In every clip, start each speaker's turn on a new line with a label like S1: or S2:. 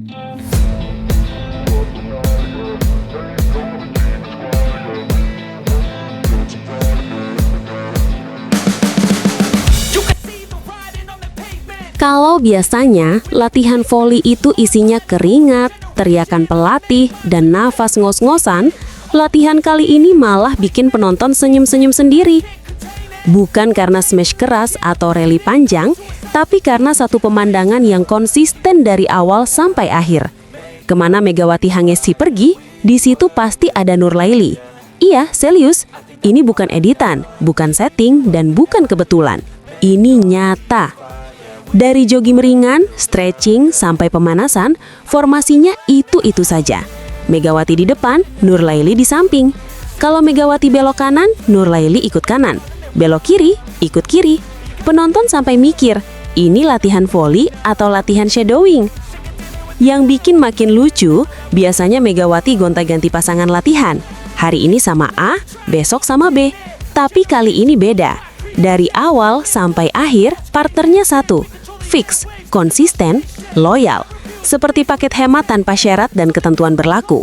S1: Kalau biasanya latihan voli itu isinya keringat, teriakan pelatih, dan nafas ngos-ngosan, latihan kali ini malah bikin penonton senyum-senyum sendiri. Bukan karena smash keras atau rally panjang, tapi karena satu pemandangan yang konsisten dari awal sampai akhir. Kemana Megawati Hangesti pergi, di situ pasti ada Nurlaily. Iya, serius. Ini bukan editan, bukan setting, dan bukan kebetulan. Ini nyata. Dari jogging ringan, stretching, sampai pemanasan, formasinya itu-itu saja. Megawati di depan, Nurlaily di samping. Kalau Megawati belok kanan, Nurlaily ikut kanan. Belok kiri, ikut kiri. Penonton sampai mikir, ini latihan voli atau latihan shadowing? Yang bikin makin lucu, biasanya Megawati gonta-ganti pasangan latihan. Hari ini sama A, besok sama B. Tapi kali ini beda. Dari awal sampai akhir, partnernya satu. Fix, konsisten, loyal. Seperti paket hemat tanpa syarat dan ketentuan berlaku.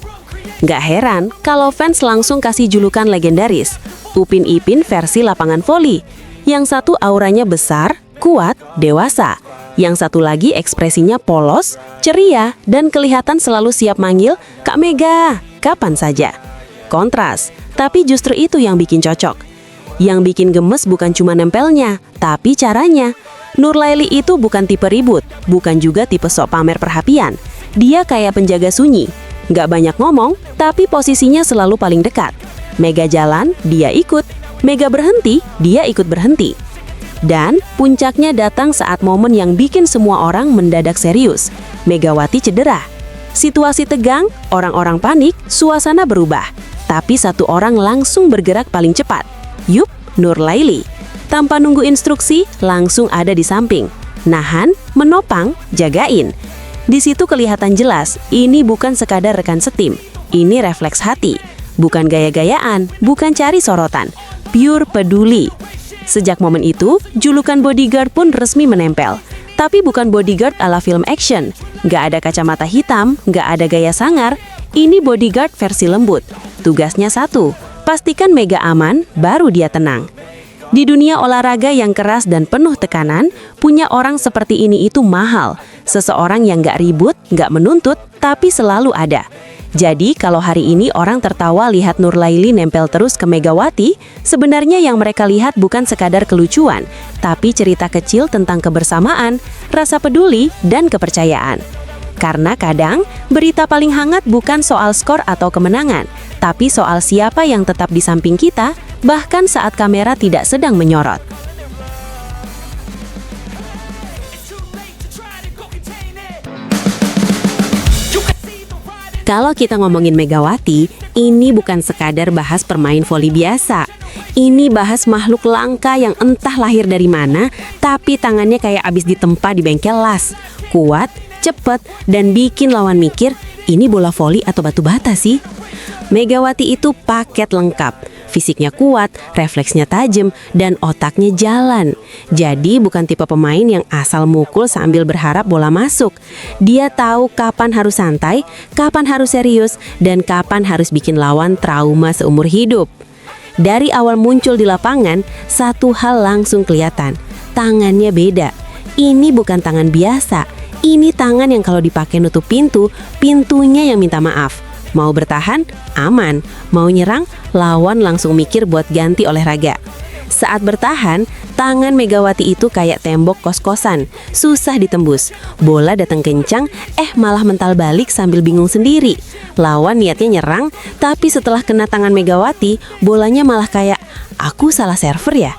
S1: Nggak heran kalau fans langsung kasih julukan legendaris, Upin Ipin versi lapangan voli. Yang satu auranya besar, kuat, dewasa. Yang satu lagi ekspresinya polos, ceria, dan kelihatan selalu siap manggil, Kak Mega, kapan saja. Kontras, tapi justru itu yang bikin cocok. Yang bikin gemes bukan cuma nempelnya, tapi caranya. Nurlaily itu bukan tipe ribut, bukan juga tipe sok pamer perhatian. Dia kayak penjaga sunyi. Nggak banyak ngomong, tapi posisinya selalu paling dekat. Mega jalan, dia ikut. Mega berhenti, dia ikut berhenti. Dan puncaknya datang saat momen yang bikin semua orang mendadak serius. Megawati cedera. Situasi tegang, orang-orang panik, suasana berubah. Tapi satu orang langsung bergerak paling cepat. Yup, Nurlaily. Tanpa nunggu instruksi, langsung ada di samping. Nahan, menopang, jagain. Di situ kelihatan jelas, ini bukan sekadar rekan setim. Ini refleks hati. Bukan gaya-gayaan, bukan cari sorotan. Pure peduli. Sejak momen itu, julukan bodyguard pun resmi menempel. Tapi bukan bodyguard ala film action. Nggak ada kacamata hitam, nggak ada gaya sangar. Ini bodyguard versi lembut. Tugasnya satu, pastikan Mega aman, baru dia tenang. Di dunia olahraga yang keras dan penuh tekanan, punya orang seperti ini itu mahal. Seseorang yang nggak ribut, nggak menuntut, tapi selalu ada. Jadi kalau hari ini orang tertawa lihat Nurlaily nempel terus ke Megawati, sebenarnya yang mereka lihat bukan sekadar kelucuan, tapi cerita kecil tentang kebersamaan, rasa peduli, dan kepercayaan. Karena kadang, berita paling hangat bukan soal skor atau kemenangan, tapi soal siapa yang tetap di samping kita, bahkan saat kamera tidak sedang menyorot. Kalau kita ngomongin Megawati, ini bukan sekadar bahas permain voli biasa. Ini bahas makhluk langka yang entah lahir dari mana, tapi tangannya kayak abis ditempa di bengkel las. Kuat, cepet, dan bikin lawan mikir, ini bola voli atau batu bata sih? Megawati itu paket lengkap. Fisiknya kuat, refleksnya tajam, dan otaknya jalan. Jadi bukan tipe pemain yang asal mukul sambil berharap bola masuk. Dia tahu kapan harus santai, kapan harus serius, dan kapan harus bikin lawan trauma seumur hidup. Dari awal muncul di lapangan, satu hal langsung kelihatan. Tangannya beda. Ini bukan tangan biasa. Ini tangan yang kalau dipakai nutup pintu, pintunya yang minta maaf. Mau bertahan, aman. Mau nyerang, lawan langsung mikir buat ganti olahraga. Saat bertahan, tangan Megawati itu kayak tembok kos-kosan, susah ditembus. Bola datang kencang, malah mental balik sambil bingung sendiri. Lawan niatnya nyerang, tapi setelah kena tangan Megawati, bolanya malah kayak, aku salah server ya?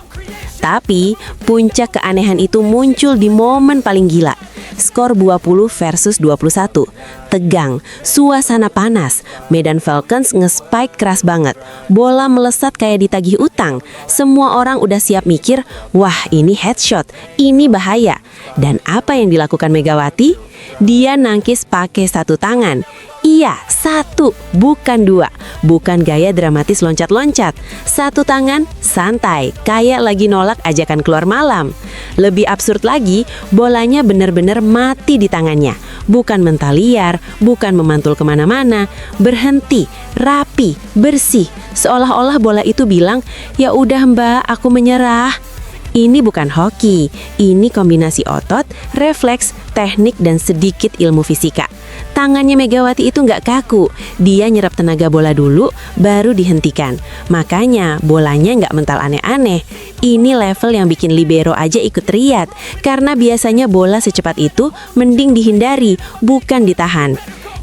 S1: Tapi, puncak keanehan itu muncul di momen paling gila. Skor 20 versus 21. Tegang, suasana panas. Medan Falcons nge-spike keras banget. Bola melesat kayak ditagih utang. Semua orang udah siap mikir, wah ini headshot, ini bahaya. Dan apa yang dilakukan Megawati? Dia nangkis pakai satu tangan. Iya, satu, bukan dua. Bukan gaya dramatis loncat-loncat. Satu tangan, santai, kayak lagi nolak ajakan keluar malam. Lebih absurd lagi, bolanya benar-benar mati di tangannya. Bukan mental liar, bukan memantul kemana-mana. Berhenti, rapi, bersih. Seolah-olah bola itu bilang, "Ya udah Mbak, aku menyerah." Ini bukan hoki, ini kombinasi otot, refleks, teknik, dan sedikit ilmu fisika. Tangannya Megawati itu nggak kaku, dia nyerap tenaga bola dulu, baru dihentikan. Makanya bolanya nggak mental aneh-aneh. Ini level yang bikin libero aja ikut teriak, karena biasanya bola secepat itu mending dihindari, bukan ditahan.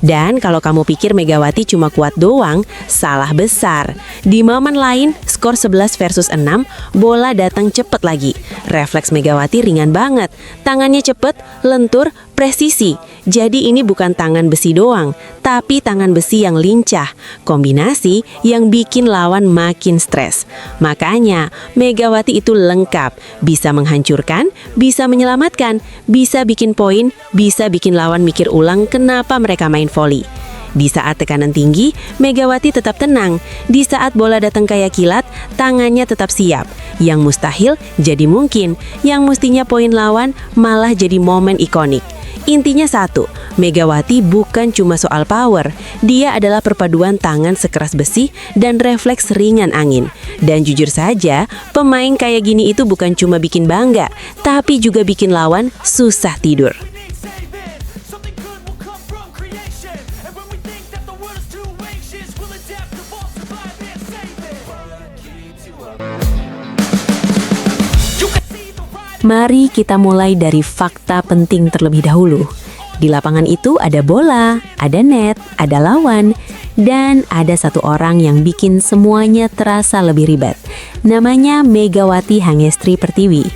S1: Dan kalau kamu pikir Megawati cuma kuat doang, salah besar. Di momen lain, skor 11 versus 6, bola datang cepet lagi. Refleks Megawati ringan banget, tangannya cepet, lentur, presisi. Jadi ini bukan tangan besi doang, tapi tangan besi yang lincah. Kombinasi yang bikin lawan makin stres. Makanya Megawati itu lengkap, bisa menghancurkan, bisa menyelamatkan, bisa bikin poin, bisa bikin lawan mikir ulang kenapa mereka main voli. Di saat tekanan tinggi, Megawati tetap tenang. Di saat bola datang kayak kilat, tangannya tetap siap. Yang mustahil jadi mungkin, yang mestinya poin lawan malah jadi momen ikonik. Intinya satu, Megawati bukan cuma soal power, dia adalah perpaduan tangan sekeras besi dan refleks ringan angin. Dan jujur saja, pemain kayak gini itu bukan cuma bikin bangga, tapi juga bikin lawan susah tidur. Mari kita mulai dari fakta penting terlebih dahulu. Di lapangan itu ada bola, ada net, ada lawan, dan ada satu orang yang bikin semuanya terasa lebih ribet. Namanya Megawati Hangestri Pertiwi.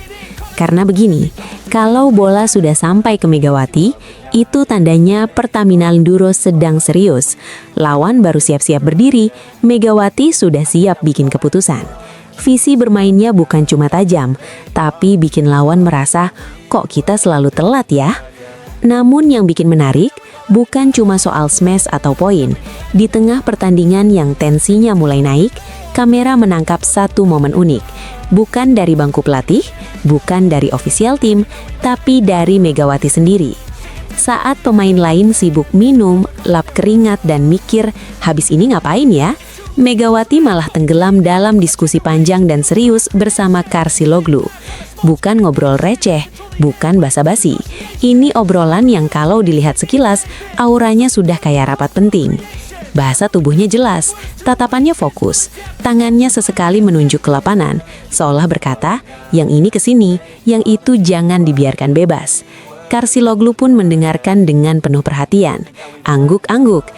S1: Karena begini, kalau bola sudah sampai ke Megawati, itu tandanya Pertamina Linduro sedang serius. Lawan baru siap-siap berdiri, Megawati sudah siap bikin keputusan. Visi bermainnya bukan cuma tajam, tapi bikin lawan merasa, kok kita selalu telat ya? Namun yang bikin menarik, bukan cuma soal smash atau poin. Di tengah pertandingan yang tensinya mulai naik, kamera menangkap satu momen unik. Bukan dari bangku pelatih, bukan dari official team, tapi dari Megawati sendiri. Saat pemain lain sibuk minum, lap keringat, dan mikir, habis ini ngapain ya? Megawati malah tenggelam dalam diskusi panjang dan serius bersama Karsiloglu. Bukan ngobrol receh, bukan basa-basi. Ini obrolan yang kalau dilihat sekilas, auranya sudah kayak rapat penting. Bahasa tubuhnya jelas, tatapannya fokus, tangannya sesekali menunjuk ke lapangan, seolah berkata, yang ini ke sini, yang itu jangan dibiarkan bebas. Karsiloglu pun mendengarkan dengan penuh perhatian. Angguk-angguk,